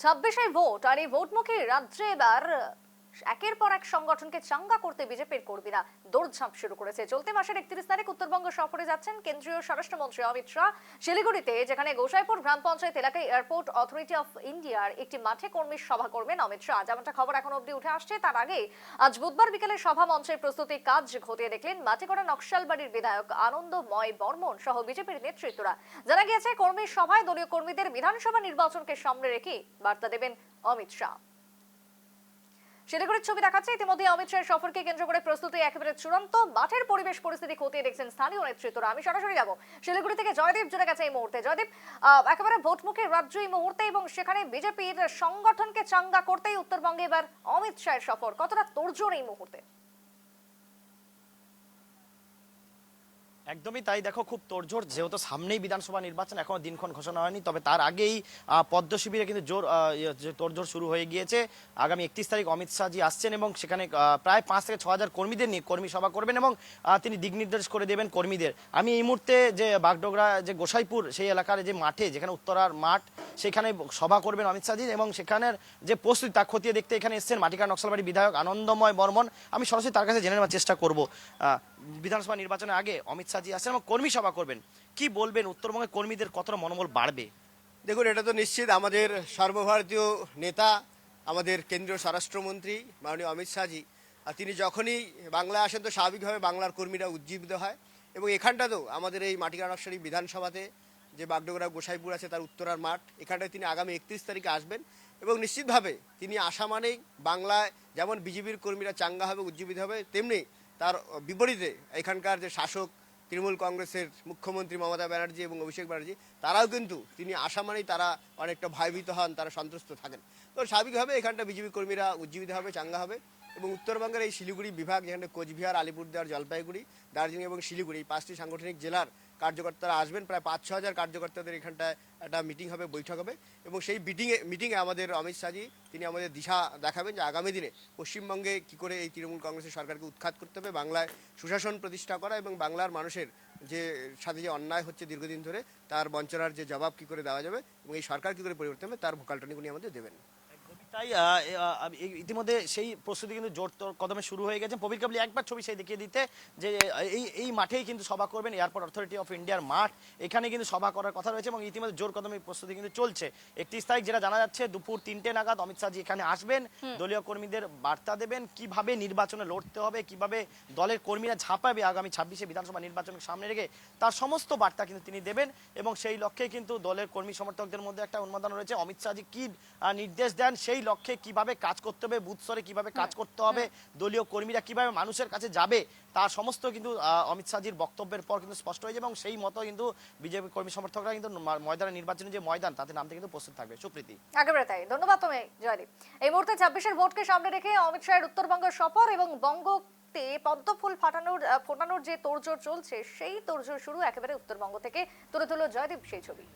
26-এ vote আর এই ভোটমুখী রাজ্যে এবার একের পর এক সংগঠনকে চাঙ্গা করতে বিজেপির কর্মীরা দৌড়ঝাঁপ শুরু করেছে। চলতি মাসের 31 তারিখ উত্তরবঙ্গ সফরে যাচ্ছেন কেন্দ্রীয় স্বরাষ্ট্রমন্ত্রী অমিত শাহ। শিলিগুড়িতে, যেখানে গোসাইপুর গ্রাম পঞ্চায়েত এলাকায় এয়ারপোর্ট অথরিটি অফ ইন্ডিয়ার একটি মাঠে কর্মী সভা করবেন অমিত শাহ। যেমনটা খবর এখন অবধি উঠে আসছে, তার আগে আজ বুধবার বিকেলে সভা মঞ্চের প্রস্তুতির কাজ খতিয়ে দেখলেন মাটিকড়া নকশালবাড়ির বিধায়ক আনন্দময় বর্মন সহ বিজেপির নেতৃত্বরা। জানা গিয়েছে, কর্মী সভায় দলীয় কর্মীদের বিধানসভা নির্বাচনকে সামনে রেখে বার্তা দেবেন অমিত শাহ। শিলিগুড়ির ছবি দেখাচ্ছে, ইতিমধ্যে অমিত শাহের সফরকে কেন্দ্র করে প্রস্তুতি একেবারে চূড়ান্ত। মাঠের পরিবেশ পরিস্থিতি খতিয়ে দেখছেন স্থানীয় নেতৃত্বরা। আমি সরাসরি যাব শিলিগুড়ি থেকে, জয়দীপ জুড়ে গেছে এই মুহূর্তে। জয়দীপ, একেবারে ভোটমুখী রাজ্য এই মুহূর্তে, এবং সেখানে বিজেপির সংগঠনকে চাঙ্গা করতেই উত্তরবঙ্গে এবার অমিত শাহের সফর, কতটা তোড়জোড় এই মুহূর্তে? একদমই তাই, দেখো খুব তোড়জোড়, যেহেতু সামনেই বিধানসভা নির্বাচন, এখনো দিনক্ষণ ঘোষণা হয়নি, তবে তার আগেই পদ্ম শিবিরে কিন্তু তোড়জোড় শুরু হয়ে গিয়েছে। আগামী 31 তারিখ অমিত শাহজি আসছেন এবং সেখানে প্রায় 5 থেকে 6 হাজার কর্মীদের নিয়ে কর্মী সভা করবেন এবং তিনি দিক নির্দেশ করে দেবেন কর্মীদের। আমি এই মুহূর্তে যে বাগডোগরা যে গোসাইপুর সেই এলাকার যে মাঠে, যেখানে উত্তরার মাঠ, সেখানে সভা করবেন অমিত শাহজি এবং সেখানের যে প্রস্তুতি তা খতিয়ে দেখতে এখানে এসেছেন মাটিকড়া নকশালবাড়ি বিধায়ক আনন্দময় বর্মন। আমি সরাসরি তার কাছে জেনে নেওয়ার চেষ্টা করব, বিধানসভা নির্বাচনের আগে অমিত শাহজি আসছেন এবং কর্মী সভা করবেন, কি বলবেন উত্তরবঙ্গের কর্মীদের কতটা মনোবল বাড়বে? দেখুন, এটা তো নিশ্চিত আমাদের সর্বভারতীয় নেতা, আমাদের কেন্দ্রীয় স্বরাষ্ট্রমন্ত্রী মাননীয় অমিত শাহজি, তিনি যখনই বাংলায় আসেন তো স্বাভাবিকভাবে বাংলার কর্মীরা উজ্জীবিত হয়। এবং এখানটাতেও আমাদের এই মাটিকড়া নকশালবাড়ি বিধানসভাতে যে বাগডোগরা গোসাইপুর আছে তার উত্তরার মাঠ, এখানটায় তিনি আগামী 31 তারিখে আসবেন এবং নিশ্চিতভাবে তিনি আসা মানেই বাংলায় যেমন বিজেপির কর্মীরা চাঙ্গা হবে, উজ্জীবিত হবে, তেমনি তার বিপরীতে এখানকার যে শাসক তৃণমূল কংগ্রেসের মুখ্যমন্ত্রী মমতা ব্যানার্জি এবং অভিষেক ব্যানার্জি, তারাও কিন্তু তিনি আসা মানেই তারা অনেকটা ভয়ভীত হন, তারা সন্ত্রস্ত থাকেন। তো স্বাভাবিকভাবে এখানটা বিজেপি কর্মীরা উজ্জীবিত হবে, চাঙ্গা হবে। এবং উত্তরবঙ্গের এই শিলিগুড়ি বিভাগ, যেখানে কোচবিহার, আলিপুরদুয়ার, জলপাইগুড়ি, দার্জিলিং এবং শিলিগুড়ি, এই 5টি সাংগঠনিক জেলার কার্যকর্তারা আসবেন। প্রায় 5-6 হাজার কার্যকর্তাদের এখানটায় একটা মিটিং হবে, বৈঠক হবে এবং সেই মিটিংয়ে আমাদের অমিত শাহজি তিনি আমাদের দিশা দেখাবেন যে আগামী দিনে পশ্চিমবঙ্গে কী করে এই তৃণমূল কংগ্রেসের সরকারকে উৎখাত করতে হবে, বাংলায় সুশাসন প্রতিষ্ঠা করা এবং বাংলার মানুষের যে সাথে যে অন্যায় হচ্ছে দীর্ঘদিন ধরে তার বঞ্চনার যে জবাব কী করে দেওয়া যাবে এবং এই সরকার কী করে পরিবর্তন হবে তার ভোকাল টনিক উনি আমাদের দেবেন। তাই ইতিমধ্যে সেই প্রস্তুতি কিন্তু জোর কদমে শুরু হয়ে গেছে। প্রবীর কাবলি একবার ছবি সেই দেখিয়ে দিতে, যে এই মাঠেই কিন্তু সভা করবেন, এয়ারপোর্ট অথরিটি অফ ইন্ডিয়ার মাঠ, এখানে কিন্তু সভা করার কথা রয়েছে এবং ইতিমধ্যে জোর কদমে প্রস্তুতি কিন্তু চলছে। 31 তারিখ যেটা জানা যাচ্ছে, দুপুর 3টে নাগাদ অমিত শাহজি এখানে আসবেন, দলীয় কর্মীদের বার্তা দেবেন কিভাবে নির্বাচনে লড়তে হবে, কিভাবে দলের কর্মীরা ঝাঁপাবে আগামী 26শে বিধানসভা নির্বাচনকে সামনে রেখে, তার সমস্ত বার্তা কিন্তু তিনি দেবেন এবং সেই লক্ষ্যে কিন্তু দলের কর্মী সমর্থকদের মধ্যে একটা উন্মাদনা রয়েছে। অমিত শাহজি কি নির্দেশ দেন, সেই লক্ষ্যে কিভাবে কাজ করতে হবে, বুথ স্তরে কিভাবে কাজ করতে হবে, দলীয় কর্মীরা কিভাবে মানুষের কাছে যাবে, তার সমস্ত কিন্তু অমিত শাহজির বক্তব্যের পর কিন্তু স্পষ্ট হয়ে যাবে এবং সেই মতো কিন্তু বিজেপি কর্মী সমর্থকরা কিন্তু ময়দানে, নির্বাচনী যে ময়দান তাতে নামতে কিন্তু প্রস্তুত থাকবে। সুপ্রীতি, একেবারে তাই, ধন্যবাদ তুমি জয়দীপ। এই মুহূর্তে 26-এর ভোটকে সামনে রেখে অমিত শাহের উত্তরবঙ্গ সফর এবং বঙ্গতে পদ্মফুল ফোটানোর যে তোড়জোড় চলছে, সেই তোড়জোড় শুরু একেবারে উত্তরবঙ্গ থেকে। তুলে ধরল জয়দীপ সেই ছবি।